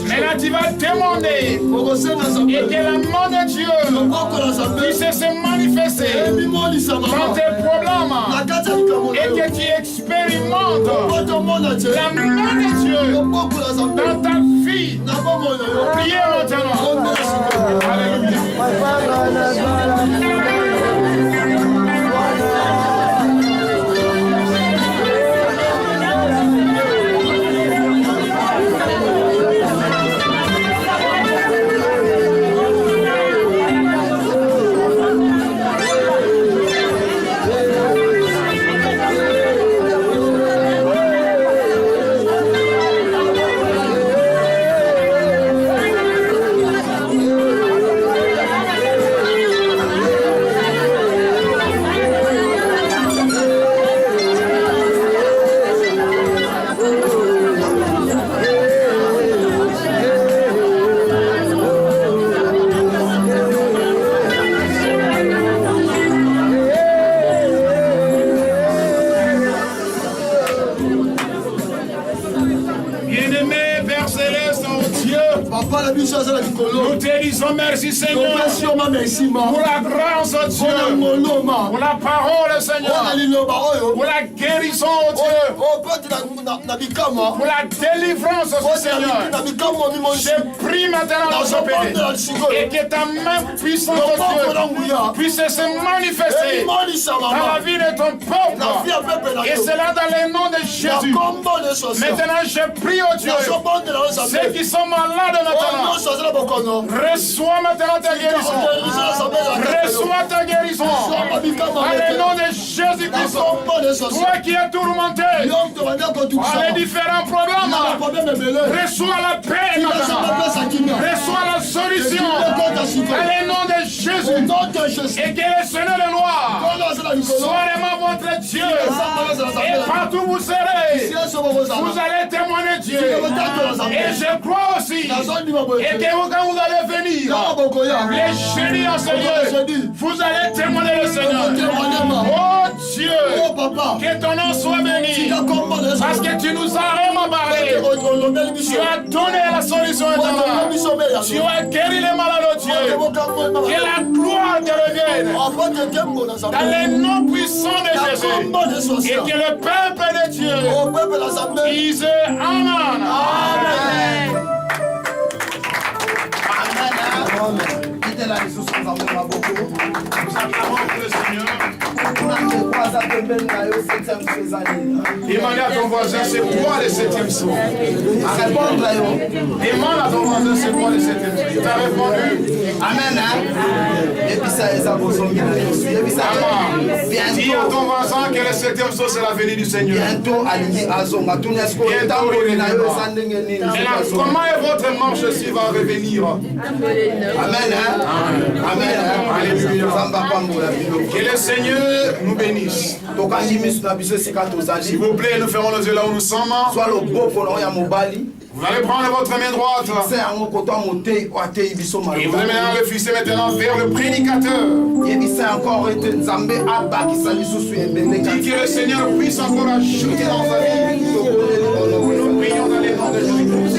Maintenant tu vas demander et que l'amour de Dieu puisse se manifester dans tes problèmes et que tu expérimentes la main de Dieu dans ta vie. Priez maintenant. Alléluia. Nous te disons merci Seigneur pour la grâce de Dieu, pour la parole Seigneur, pour la guérison Dieu, pour la délivrance Seigneur. Je prie maintenant dans ce pays et que ta main puissante Dieu puisse se manifester dans la vie de ton peuple et cela dans le nom de Jésus. Maintenant je prie au Dieu, ceux qui sont malades maintenant, reçois maintenant ta guérison. Reçois ta guérison. Dans le nom de Jésus-Christ. Toi qui es tourmenté par les différents problèmes, reçois la paix maintenant. Reçois la solution. Dans le nom de Jésus. Et que le Seigneur de gloire soit vraiment votre Dieu. Et partout où vous serez, vous allez témoigner Dieu. Et je crois aussi. Et que quand vous allez venir, les génies en Seigneur, vous allez témoigner le Seigneur. Oh Dieu, que ton nom soit béni. Parce que tu nous as vraiment parlé. Tu as donné la solution éternelle. Tu as guéri les malades, Dieu. Que la gloire te revienne. Dans le nom puissant de Jésus. Et que le peuple de Dieu dise Amen. Amen. Amen. Nous acclamons le Seigneur. Demandez à ton voisin, c'est quoi le 7e saut? Demande à ton voisin, c'est quoi le 7e saut? Tu as répondu. Amen. Et puis ça, dis à ton voisin que le 7e saut, c'est la venue du Seigneur. Bientôt, comment est votre marche s'il va revenir? Amen. Amen. Alléluia. Que le Seigneur nous bénisse. S'il vous plaît, nous ferons nos yeux là où nous sommes. Vous allez prendre votre main droite. Et vous allez maintenant le fixer maintenant vers le prédicateur. Dis que le Seigneur puisse encore ajouter dans sa vie. Nous prions dans les noms de Jésus-Christ.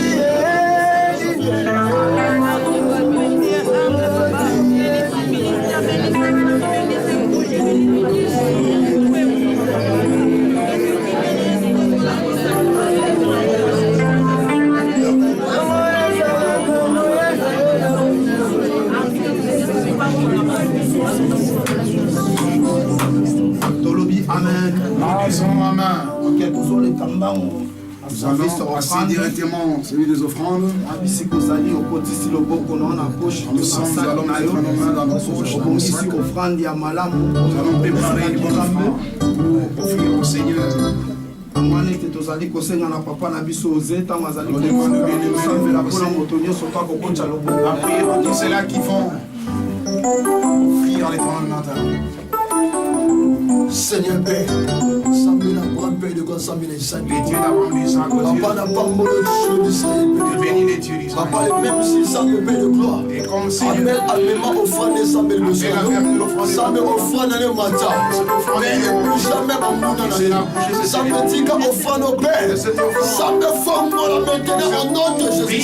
Nous allons passer directement celui des offrandes. Nous allons mettre nos mains dans nos poches. Nous allons préparer une bonne offrande pour offrir au Seigneur. Tous ceux-là qui vont offrir à l'éternel. Seigneur Père, Samina prend paix de Samina Israël. Les dieux d'Abraham, Isaac, Papa n'a pas mot de d'Israël. bénis les dieux d'Israël. Papa, même si ça me paie de gloire. Et comme si Amel alléma offrande Samel le Samel offrande le matin. Mais plus jamais ma mouna. Samel tika offrande au Père. Samel forme la maintenant au nom de Jésus.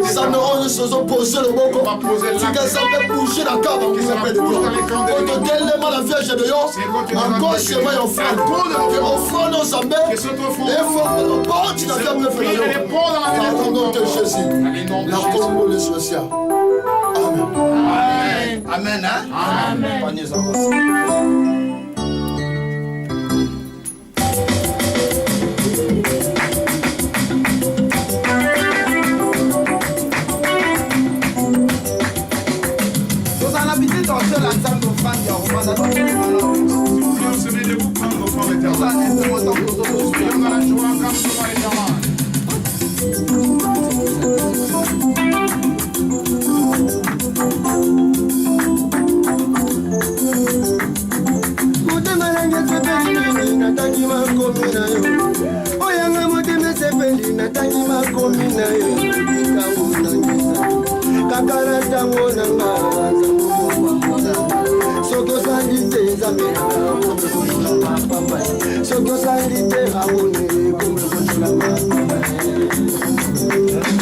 Samel on se sont posé le bon corps. Tika Samel bouger la cave en paix de gloire. Tellement la Vierge de Dieu, encore chez moi, offrande aux amis, et offrande aux portes, tu n'as jamais fait dans le nom de Jésus. La parole est spéciale. Amen. Amen. Amen.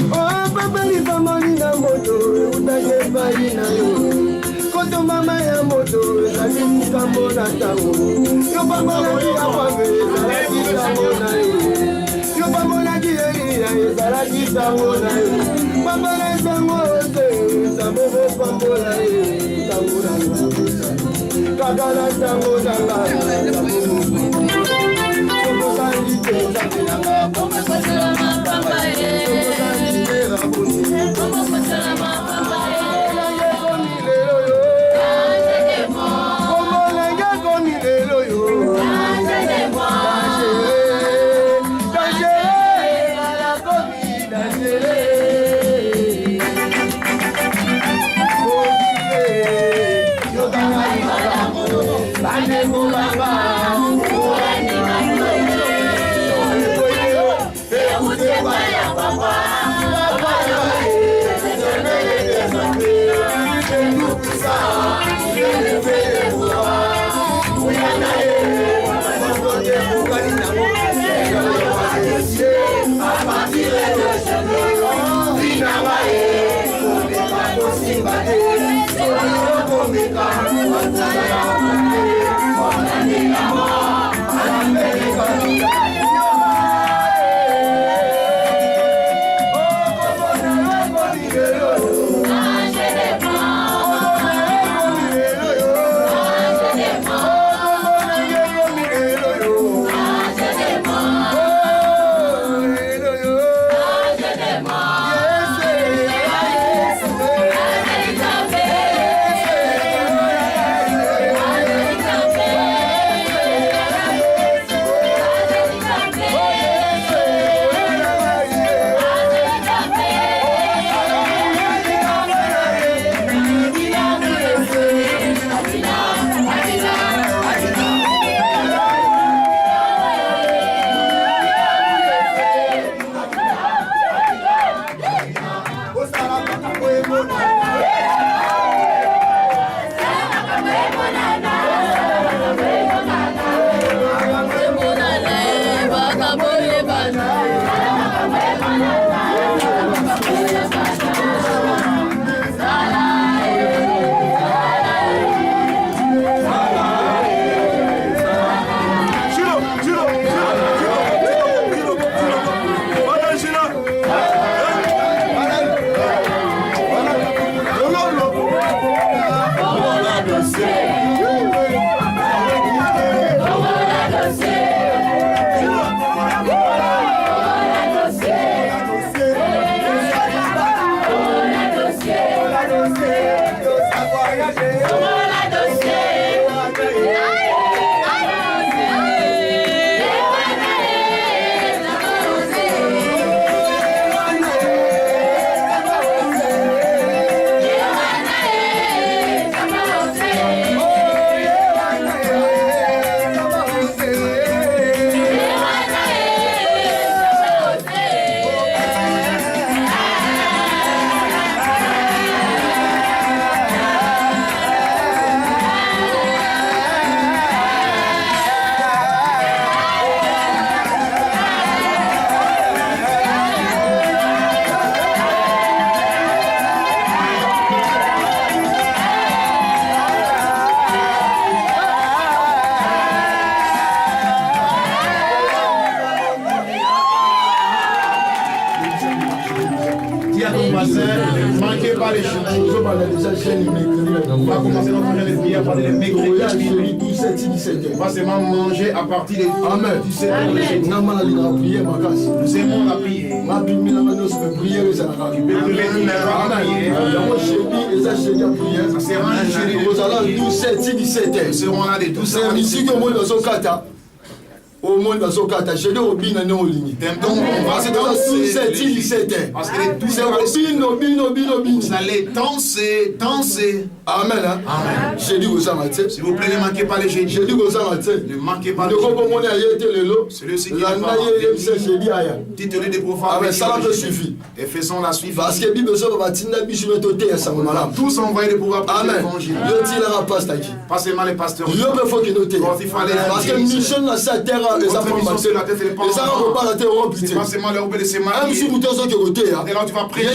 Oh, ezali na yo koto mama ya moto ezali likambo na ntango yo pambolaki ya kwambe ezalaki ntango na yo yo pambolaki eliya ezalaki ntango na yo pambola ntango te nzambe kopambola ye ntango na nga kaka na ntango na nga sokosali te nzambe na nga sokosali te raboni Ne manquez pas les choses. On va commencer notre journée de prière par les mercredis. On va seulement manger à partir de 17 h. Nous aimons la prière. Ça sera un jeudi. Nous serons là de 12 h. Au monde dans son cas, j'ai dit au bin non ligne. Parce que vous allez danser. Amen. Amen. J'ai dit aux amateurs. S'il vous plaît, ne manquez pas les jeudis. J'ai dit aux amateurs. Ne manquez pas les jeudis. Celui-ci qui est titre de prophète. Et faisons la suivante. Parce que tous envoyés de pouvoir prêcher l'évangile. Pas seulement les pasteurs. Parce que mission dans cette terre. mission sur la terre, c'est pas pas seulement leur de se marier. Et là tu vas prêcher.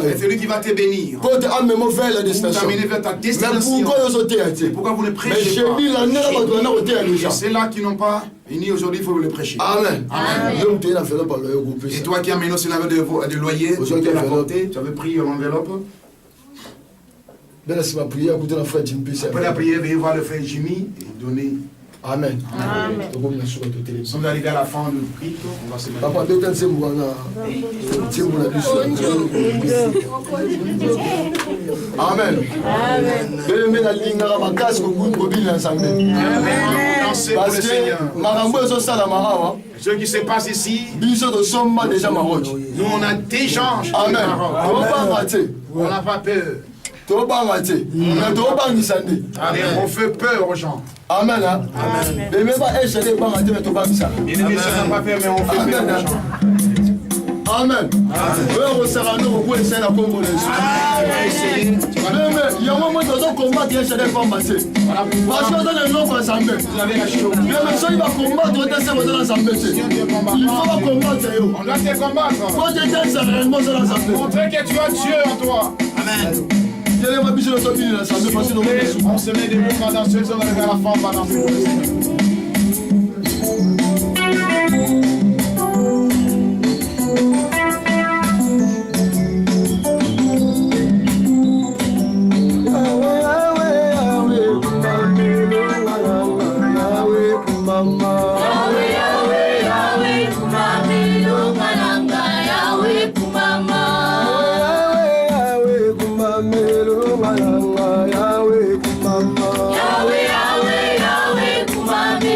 C'est celui qui va te bénir. T'amener vers ta destination. Pourquoi vous ne prêchez pas? C'est là qui n'ont pas unis aujourd'hui, il faut le prêcher. Amen. Et toi qui as mené aussi l'enveloppe de loyer, tu avais pris l'enveloppe. Après la prière, veuillez voir le frère Jimmy et donner. Amen. Nous sommes arrivés à la fin du culte. On va se mettre. Amen. Parce que ce qui se passe ici, nous on a déjà changé. Amen. On n'a pas peur. Allez, on fait peur aux gens. Amen. Il ne pas peur, mais on fait peur aux gens. Amen. Montrer que tu as Dieu en toi. Amen. On se met debout pendant ce temps, on va la femme pendant ce temps. Yahweh, Yahweh, Yahweh, kumami.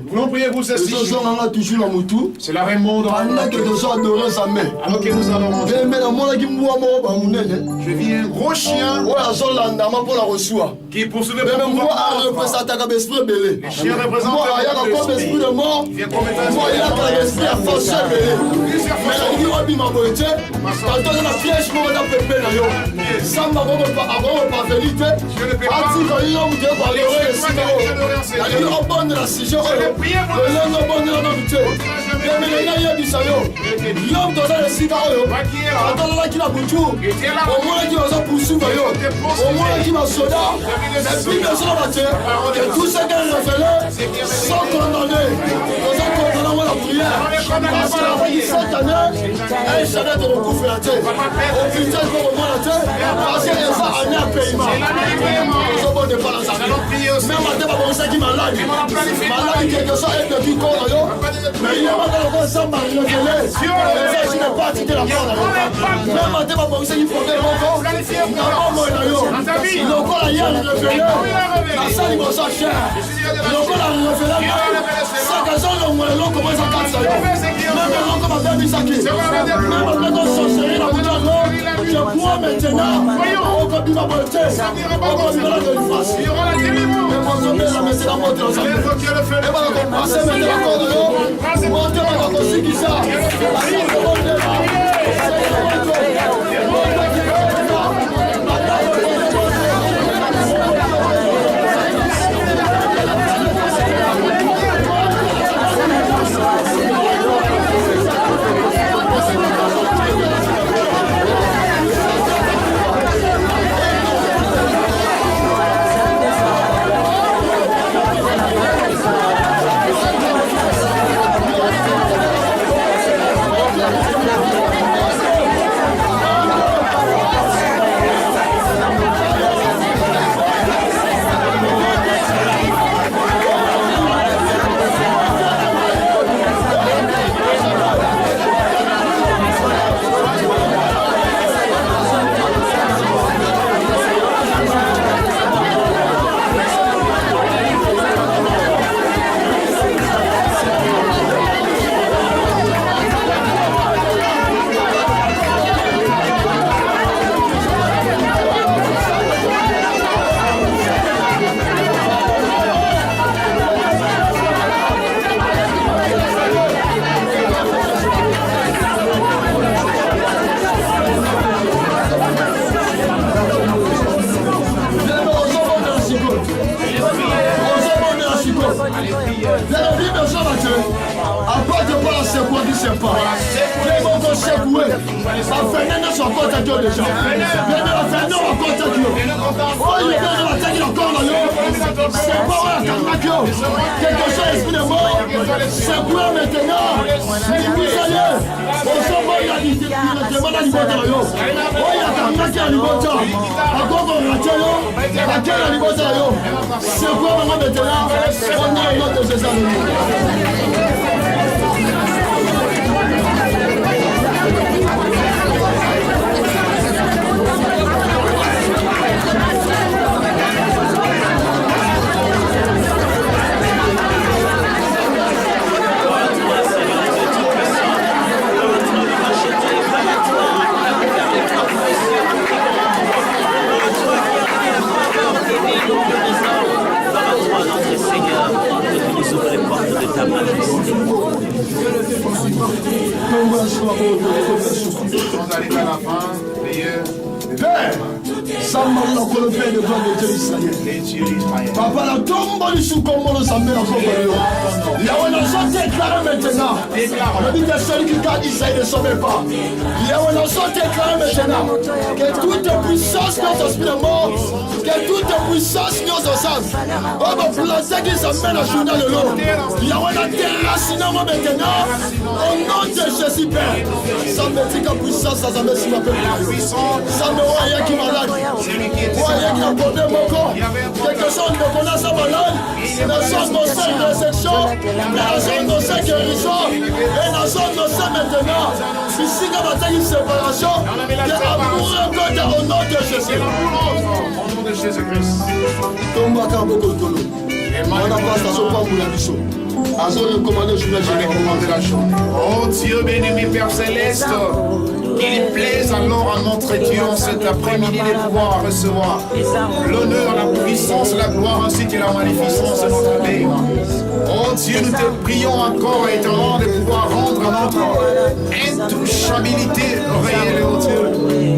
Voulons prier pour ce sujet. C'est la remonte. Alors que nous allons je vis un gros chien qui poursuivait pour pouvoir. Les chiens représentent l'esprit de mort. Il vient comme tous ceux qui ont révélé sont condamnés. Nous sommes condamnés à la prière. Parce que cette année, un chalet de recouvre la tête. Au putain de recouvre la tête. Parce qu'il y a ça année à paiement. Nous sommes de pas la salle. Même à débat pour ça qui malade. Malade quelque chose est perdu corps. Mais il y a pas de ça m'a révélé. Je n'ai pas quitté la porte. Même à débat pour ça qui problème encore. Il encore la yale révélé. La salle il ça cher. Il encore la révélé. Ça que ça l'on commence à casser. Même l'on comme a ça qui. Même maintenant sorcerie la bouche je vois maintenant. On continue à porter. On continue à le faire. Il y aura la délivrance. Mais mon Dieu la messe la monte dans sa vie. Et voilà qu'on passe maintenant encore de l'eau. Mon Dieu va encore ce qui ça. Yeah. secoué. Ça fait un an sur le compte à Dieu déjà. Bien la fait un an au compte à Dieu. Oh, il est bien de la tête, il est encore là. C'est pas vrai, quelque chose esprit de mort. Secoué maintenant. Vous allez. Au sommet, il y a des demandes à l'ibota. Oh, il y a un mec à l'ibota. Encore on retient là. Laquelle à l'ibota. Secoué maintenant. On a une autre de ses amis. On arrive à la fin, prière. Père, ça m'a la colonne de gloire de Dieu Israël. Papa, la tombe du sous-combo de sa mère, il y a un enfant déclaré maintenant. Le dit que celui qui garde Israël ne sauve pas. Il y a un enfant déclaré maintenant que toute puissance dans esprit de mort, que toute puissance dans sa âme, on va placer qui s'amène à journal de l'eau. Il y a un déracinement maintenant au nom de Jésus Père. Ça me dit que puissance, ça me dit que ça me voit rien qui malade. Voyez qu'il a porté mon corps. Quelque chose de connaît sa malade. La zone de sa réception. La zone de sa guérison. Et la zone de sa maintenant. Ici, il y a une séparation. Il y a amour encore au nom de Jésus. Au nom de Jésus-Christ. Tomba Kaboko Tolo. On a pas station pour la mission. Oh Dieu béni, Père Céleste, qu'il plaise alors à notre Dieu en cet après-midi de pouvoir recevoir l'honneur, la puissance, la gloire ainsi que la magnificence de notre Père. Oh Dieu, nous te prions encore éternellement de pouvoir rendre à notre intouchabilité réelle, oh Dieu.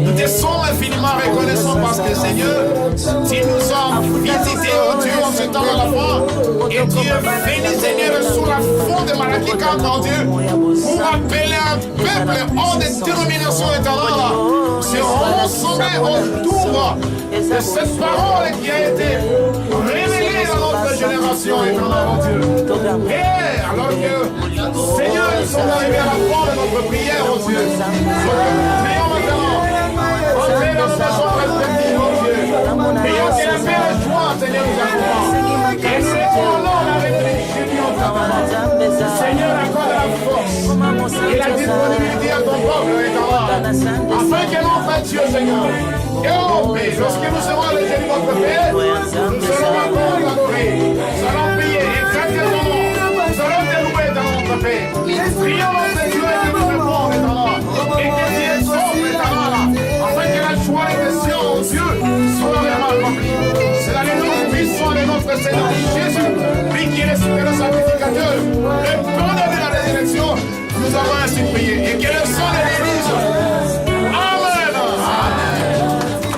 Nous te sommes infiniment reconnaissants parce que Seigneur, tu nous as visité, oh Dieu, en ce temps à la fin. Et Dieu béni Seigneur sous la fond de Malachie 4, oh Dieu, pour appeler un peuple hors des dénominations éternelles, se rassembler autour de cette parole qui a été révélée dans notre génération éternelle, oh Dieu. Et alors que Seigneur, nous sommes arrivés à la fin de notre prière, oh Dieu. Nous prions maintenant, entrez dans notre maison respective, oh Dieu. Prions que la paix et la joie, Seigneur, nous accompagnent. Et c'est pour alors la réflexion, Seigneur, accorde la force et la disponibilité à ton peuple éternel, afin que notre Dieu, Seigneur, et oh, lorsque nous serons allés de notre Père, nous serons encore